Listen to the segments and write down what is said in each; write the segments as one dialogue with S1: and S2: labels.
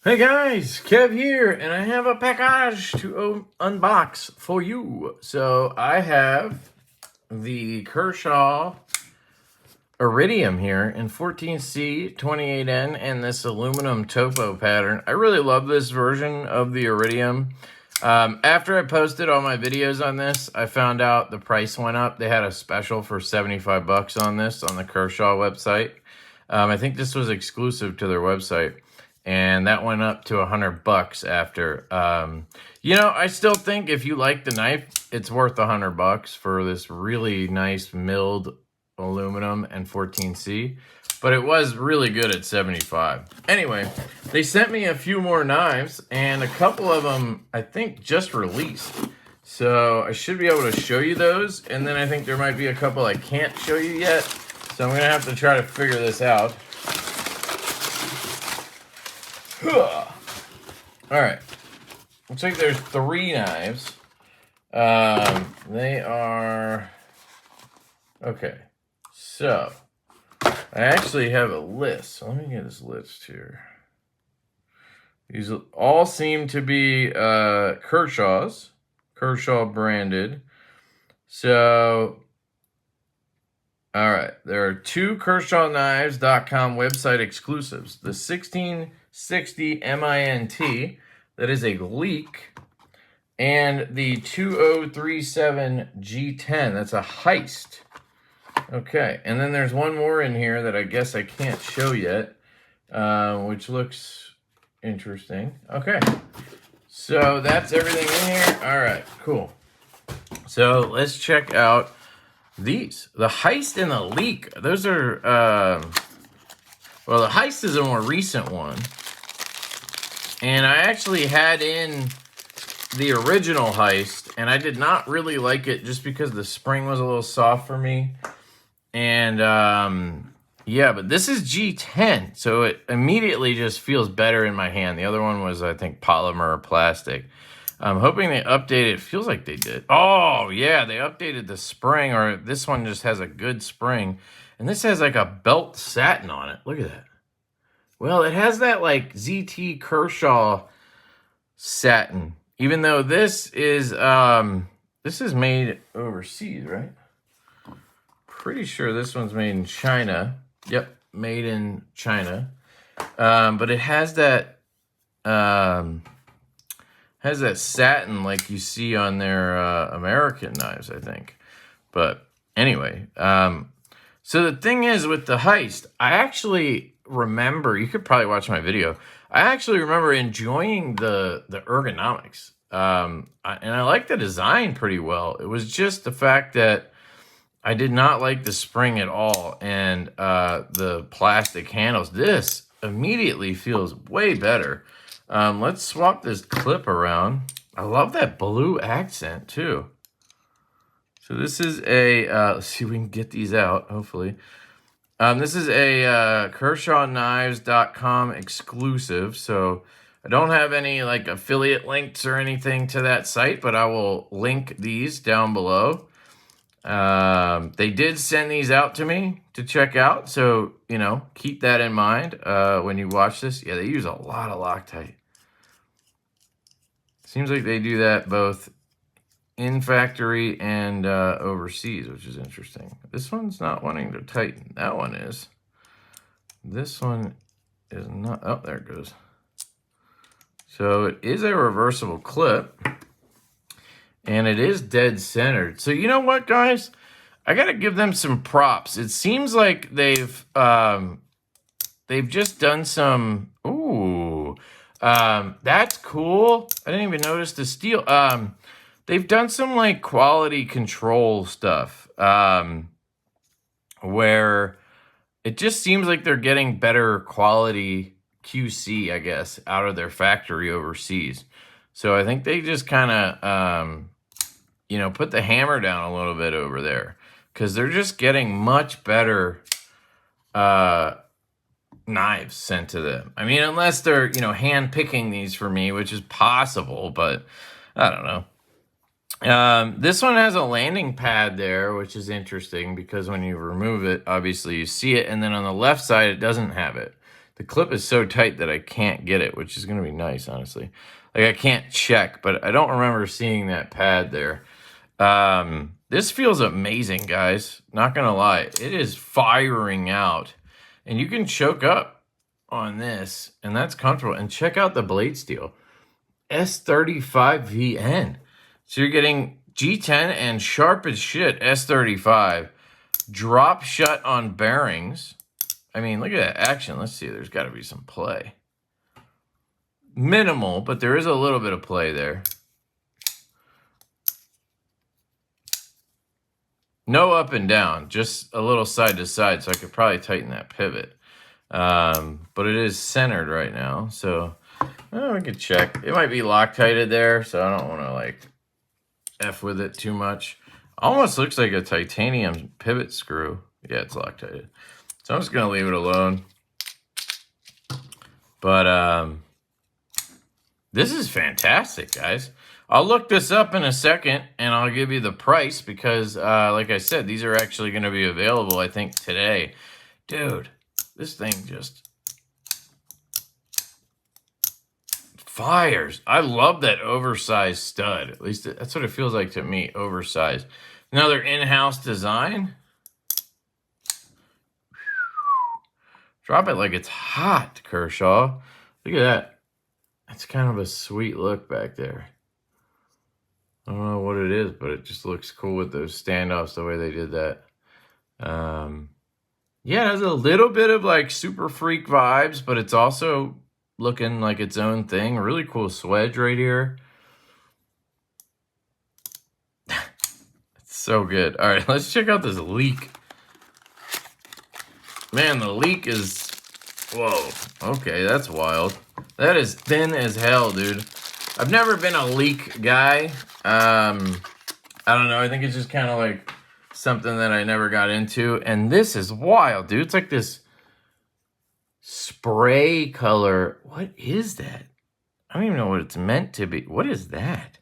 S1: Hey guys, Kev here, and I have a package to unbox for you. So I have the Kershaw Iridium here in 14C 28N and this aluminum topo pattern. I really love this version of the Iridium. After I posted all my videos on this, I found out the price went up. They had a special for 75 bucks on this on the Kershaw website. I think this was exclusive to their website. And that went up to $100 after. I still think if you like the knife, it's worth $100 for this really nice milled aluminum and 14C. But it was really good at 75. Anyway, they sent me a few more knives, and a couple of them, I think, just released. So I should be able to show you those. And then I think there might be a couple I can't show you yet. So I'm going to have to try to figure this out. All right, looks like there's 3 knives. They are, okay, so I actually have a list. So let me get this list here. These all seem to be Kershaw's, Kershaw branded. So, all right, there are 2 KershawKnives.com website exclusives. The 1660 MINT, that is a leak, and the 2037 G10, that's a Heist. Okay, and then there's one more in here that I guess I can't show yet, which looks interesting. Okay, so that's everything in here. All right, cool. So let's check out these. The Heist and the leak. Those are, well, the Heist is a more recent one. And I actually had in the original Heist, and I did not really like it just because the spring was a little soft for me. And, yeah, but this is G10, so it immediately just feels better in my hand. The other one was, I think, polymer or plastic. I'm hoping they updated. It feels like they did. Oh, yeah, they updated the spring, or this one just has a good spring. And this has like a belt satin on it. Look at that. Well, it has that like ZT Kershaw satin, even though this is made overseas, right? Pretty sure this one's made in China. Yep, made in China. But it has that satin like you see on their American knives, I think. But anyway, so the thing is with the Heist, I actually remember, you could probably watch my video, I actually remember enjoying the ergonomics. And I like the design pretty well. It was just the fact that I did not like the spring at all, and the plastic handles. This immediately feels way better. Let's swap this clip around. I love that blue accent too. So this is a, let's see if we can get these out, hopefully. This is a KershawKnives.com exclusive, so I don't have any like affiliate links or anything to that site, but I will link these down below. They did send these out to me to check out, so, keep that in mind when you watch this. Yeah, they use a lot of Loctite. Seems like they do that both in factory and overseas, which is interesting. This one's not wanting to tighten. That one is. This one is not. Oh, there it goes. So it is a reversible clip, and it is dead centered. So you know what, guys? I got to give them some props. It seems like they've just done some. Ooh, that's cool. I didn't even notice the steel. They've done some like quality control stuff where it just seems like they're getting better quality QC, I guess, out of their factory overseas. So I think they just kind of, put the hammer down a little bit over there because they're just getting much better knives sent to them. I mean, unless they're, hand picking these for me, which is possible, but I don't know. This one has a landing pad there, which is interesting because when you remove it, obviously you see it, and then on the left side, it doesn't have it. The clip is so tight that I can't get it, which is going to be nice, honestly. Like, I can't check, but I don't remember seeing that pad there. This feels amazing, guys. Not going to lie. It is firing out. And you can choke up on this, and that's comfortable. And check out the blade steel. S35VN. So you're getting G10 and sharp as shit S35. Drop shut on bearings. I mean, look at that action. Let's see. There's got to be some play. Minimal, but there is a little bit of play there. No up and down, just a little side to side, so I could probably tighten that pivot. But it is centered right now, so we could check. It might be Loctited there, so I don't want to like F with it too much. Almost looks like a titanium pivot screw. Yeah, it's Loctited. So I'm just going to leave it alone. But this is fantastic, guys. I'll look this up in a second, and I'll give you the price because, like I said, these are actually going to be available, I think, today. Dude, this thing just fires. I love that oversized stud. At least that's what it feels like to me, oversized. Another in-house design. Drop it like it's hot, Kershaw. Look at that. That's kind of a sweet look back there. I don't know what it is, but it just looks cool with those standoffs, the way they did that. Yeah, it has a little bit of like Super Freak vibes, but it's also looking like its own thing. Really cool swedge right here. It's so good. All right, let's check out this leak. Man, the leak is... Whoa. Okay, that's wild. That is thin as hell, dude. I've never been a leak guy. I don't know. I think it's just kind of like something that I never got into. And this is wild, dude. It's like this spray color. What is that? I don't even know what it's meant to be. What is that?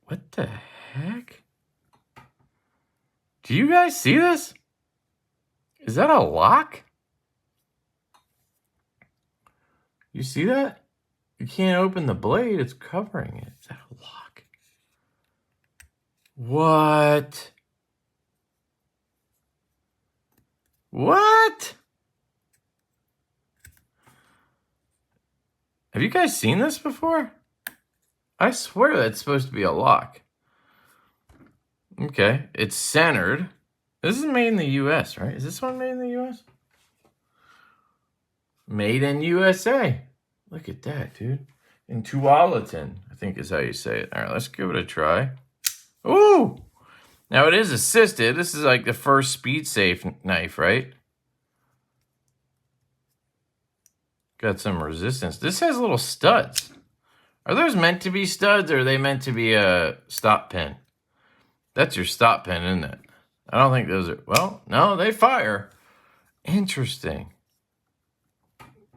S1: What the heck? Do you guys see this? Is that a lock? You see that? You can't open the blade. It's covering it. Is that a lock? What? What? Have you guys seen this before? I swear that's supposed to be a lock. Okay. It's centered. This is made in the U.S., right? Is this one made in the U.S.? Made in USA. Look at that, dude. In Tualatin, I think is how you say it. All right, let's give it a try. Ooh! Now, it is assisted. This is like the first speed-safe knife, right? Got some resistance. This has little studs. Are those meant to be studs, or are they meant to be a stop pin? That's your stop pin, isn't it? I don't think those are... Well, no, they fire. Interesting.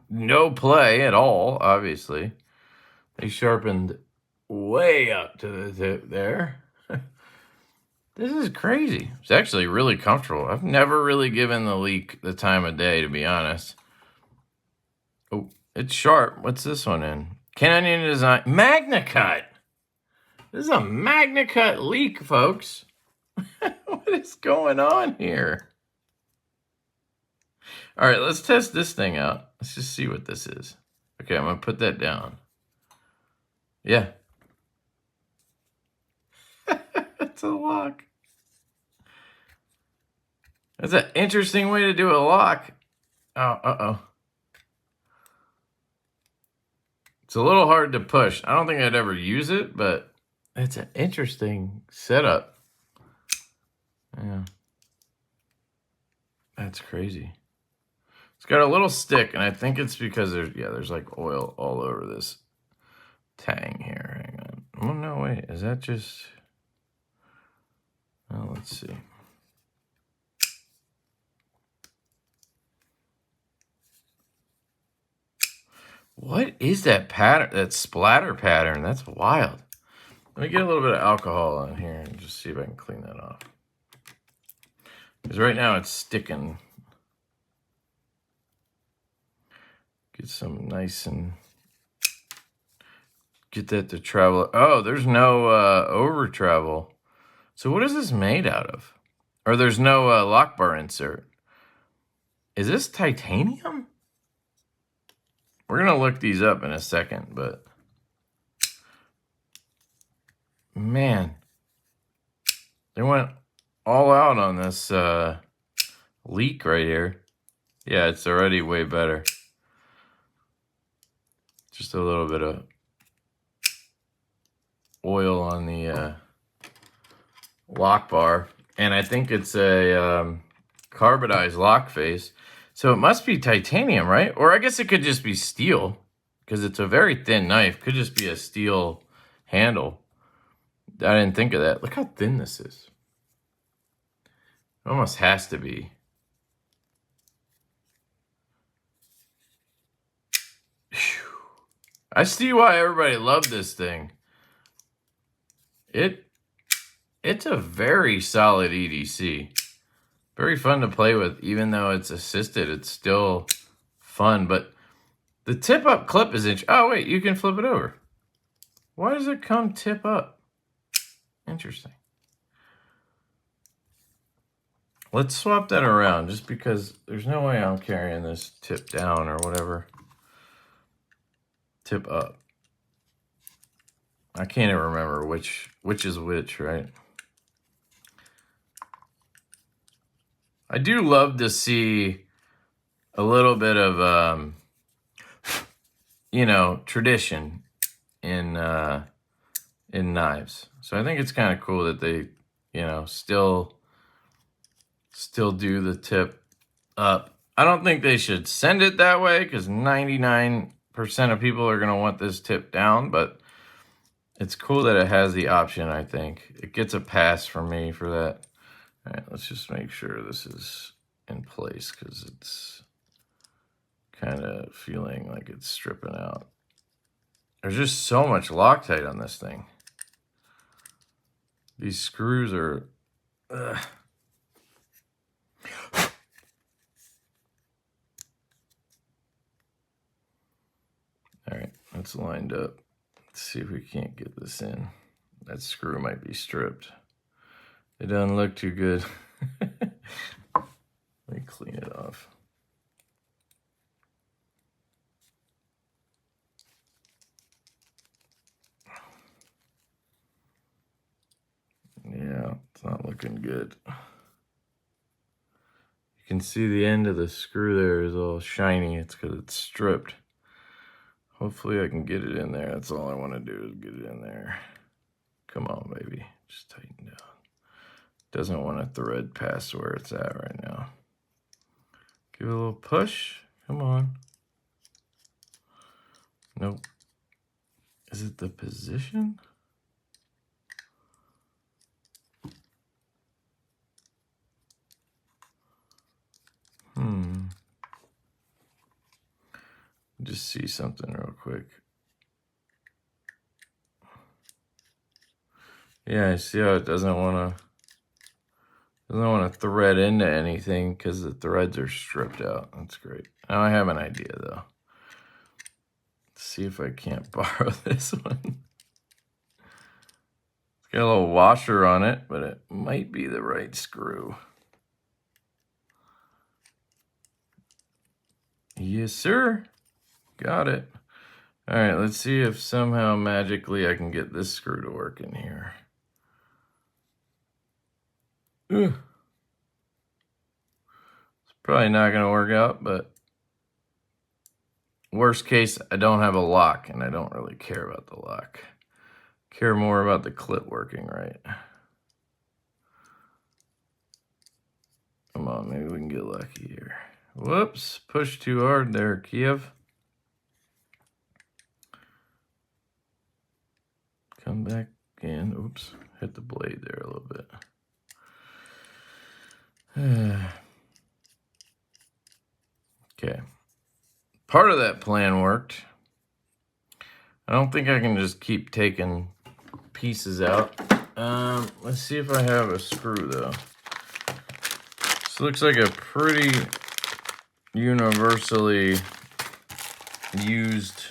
S1: No play at all, obviously. They sharpened way up to the tip there. This is crazy. It's actually really comfortable. I've never really given the leak the time of day, to be honest. Oh, it's sharp. What's this one in? Canyon Design. MagnaCut. This is a MagnaCut leak, folks. What is going on here? All right, let's test this thing out. Let's just see what this is. Okay, I'm going to put that down. Yeah. It's a lock. That's an interesting way to do a lock. Oh, uh-oh. It's a little hard to push. I don't think I'd ever use it, but it's an interesting setup. Yeah. That's crazy. It's got a little stick, and I think it's because there's like oil all over this tang here. Hang on. Oh, no, wait. Is that just... Oh, let's see. What is that pattern, that splatter pattern? That's wild. Let me get a little bit of alcohol on here and just see if I can clean that off. Because right now it's sticking. Get some nice and get that to travel. Oh, there's no over travel. So what is this made out of? Or there's no lock bar insert. Is this titanium? We're going to look these up in a second, but man, they went all out on this leak right here. Yeah, it's already way better. Just a little bit of oil on the lock bar. And I think it's a carbonized lock face. So it must be titanium, right? Or I guess it could just be steel because it's a very thin knife. Could just be a steel handle. I didn't think of that. Look how thin this is. It almost has to be. Whew. I see why everybody loved this thing. It's a very solid EDC. Very fun to play with, even though it's assisted. It's still fun, but the tip-up clip is interesting. Oh, wait, you can flip it over. Why does it come tip up? Interesting. Let's swap that around, just because there's no way I'm carrying this tip down or whatever. Tip up. I can't even remember which is which, right? I do love to see a little bit of, you know, tradition in knives. So I think it's kind of cool that they, you know, still do the tip up. I don't think they should send it that way because 99% of people are going to want this tip down, but it's cool that it has the option, I think. It gets a pass from me for that. All right, let's just make sure this is in place because it's kind of feeling like it's stripping out. There's just so much Loctite on this thing. These screws are... Ugh. All right, that's lined up. Let's see if we can't get this in. That screw might be stripped. It doesn't look too good. Let me clean it off. Yeah, it's not looking good. You can see the end of the screw there is all shiny. It's because it's stripped. Hopefully I can get it in there. That's all I want to do is get it in there. Come on, baby. Just tighten down. Doesn't want to thread past where it's at right now. Give it a little push. Come on. Nope. Is it the position? Just see something real quick. Yeah, I see how it doesn't want to thread into anything because the threads are stripped out. That's great. Now I have an idea though. Let's see if I can't borrow this one. It's got a little washer on it, but it might be the right screw. Yes, sir. Got it. All right, let's see if somehow magically I can get this screw to work in here. Ugh. It's probably not going to work out, but worst case, I don't have a lock, and I don't really care about the lock. Care more about the clip working right. Come on, maybe we can get lucky here. Whoops, pushed too hard there, Kiev. Come back in. Oops, hit the blade there a little bit. Okay. Part of that plan worked. I don't think I can just keep taking pieces out. Let's see if I have a screw though. This looks like a pretty universally used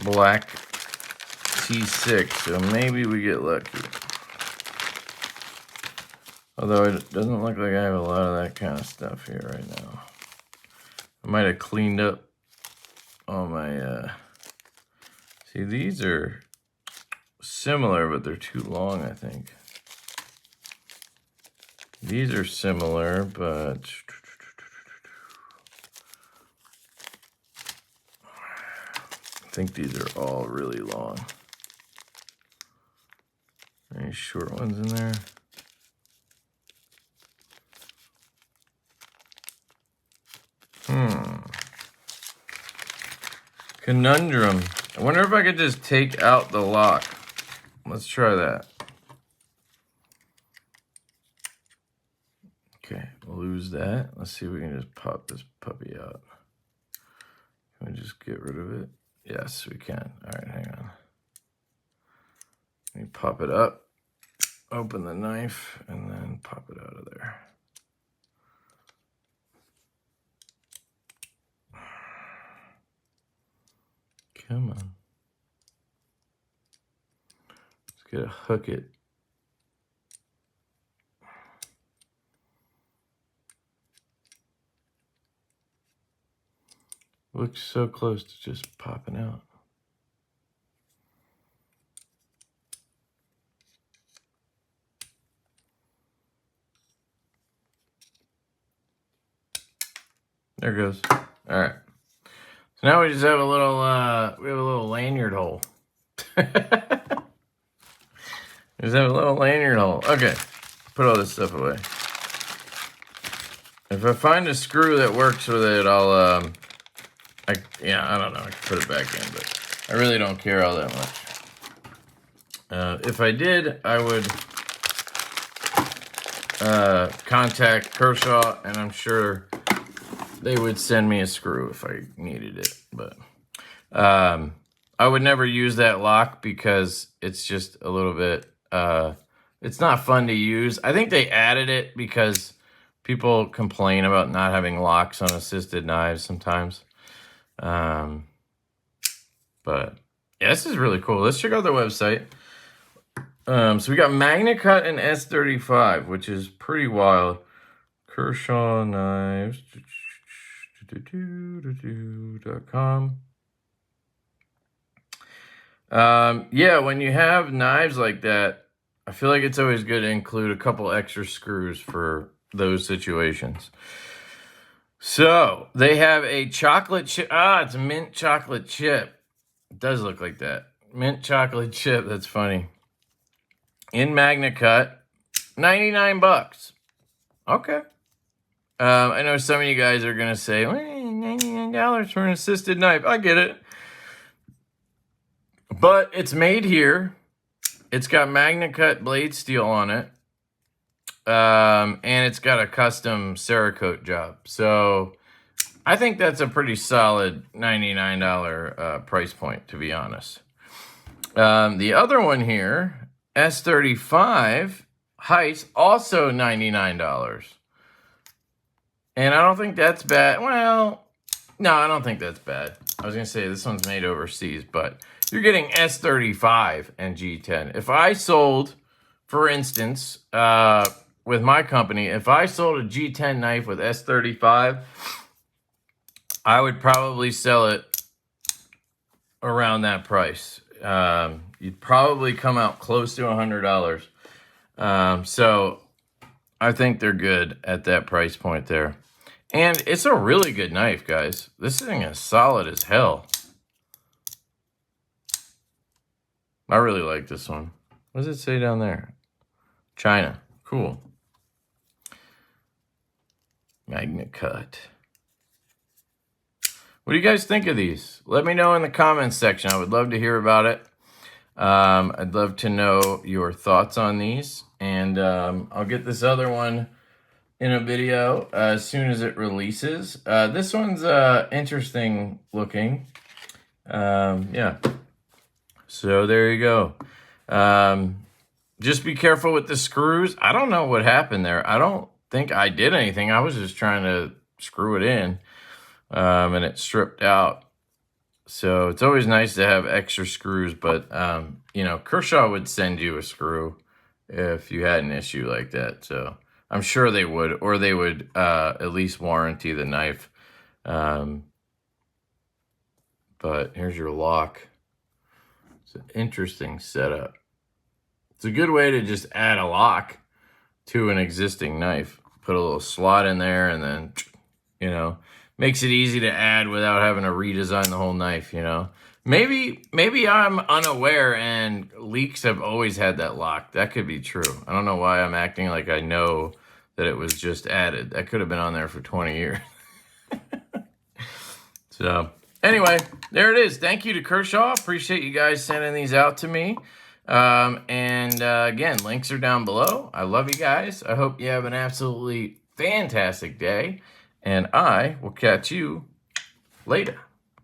S1: black T6, so maybe we get lucky. Although it doesn't look like I have a lot of that kind of stuff here right now. I might have cleaned up all my, see, these are similar, but they're too long, I think. These are similar, but I think these are all really long. Any short ones in there? Conundrum. I wonder if I could just take out the lock. Let's try that. Okay, we'll lose that. Let's see if we can just pop this puppy out. Can we just get rid of it? Yes, we can. All right, hang on. Let me pop it up, open the knife, and then pop it out of there. Come on. Let's get a hook it. Looks so close to just popping out. There it goes. All right. So now we just have a little, we have a little lanyard hole. We just have a little lanyard hole. Okay, put all this stuff away. If I find a screw that works with it, I'll, yeah, I don't know. I can put it back in, but I really don't care all that much. If I did, I would contact Kershaw, and I'm sure they would send me a screw if I needed it. But I would never use that lock because it's just a little bit, it's not fun to use. I think they added it because people complain about not having locks on assisted knives sometimes. But yeah, this is really cool. Let's check out their website. So we got MagnaCut and S35, which is pretty wild. Kershaw knives. .com. Yeah, when you have knives like that, I feel like it's always good to include a couple extra screws for those situations. So they have a chocolate chip. It's a mint chocolate chip. It does look like that. Mint chocolate chip. That's funny. In MagnaCut, $99. Okay. I know some of you guys are going to say, $99 for an assisted knife. I get it. But it's made here. It's got MagnaCut blade steel on it. And it's got a custom Cerakote job. So I think that's a pretty solid $99 price point, to be honest. The other one here, S35 Heist, also $99. And I don't think that's bad. Well, no, I don't think that's bad. I was going to say this one's made overseas, but you're getting S35 and G10. If I sold, for instance, with my company, if I sold a G10 knife with S35, I would probably sell it around that price. You'd probably come out close to $100. So I think they're good at that price point there. And it's a really good knife, guys. This thing is solid as hell. I really like this one. What does it say down there? China. Cool. MagnaCut. What do you guys think of these? Let me know in the comments section. I would love to hear about it. I'd love to know your thoughts on these. And I'll get this other one in a video as soon as it releases. This one's interesting looking. Yeah. So there you go. Just be careful with the screws. I don't know what happened there. I don't think I did anything. I was just trying to screw it in. and it stripped out. So it's always nice to have extra screws, but, you know, Kershaw would send you a screw if you had an issue like that. So I'm sure they would, or they would at least warranty the knife. But here's your lock. It's an interesting setup. It's a good way to just add a lock to an existing knife. Put a little slot in there and then, you know, makes it easy to add without having to redesign the whole knife, you know. Maybe I'm unaware and Leaks have always had that lock. That could be true. I don't know why I'm acting like I know that it was just added. That could have been on there for 20 years. So, anyway, there it is. Thank you to Kershaw. Appreciate you guys sending these out to me. Again, links are down below. I love you guys. I hope you have an absolutely fantastic day. And I will catch you later.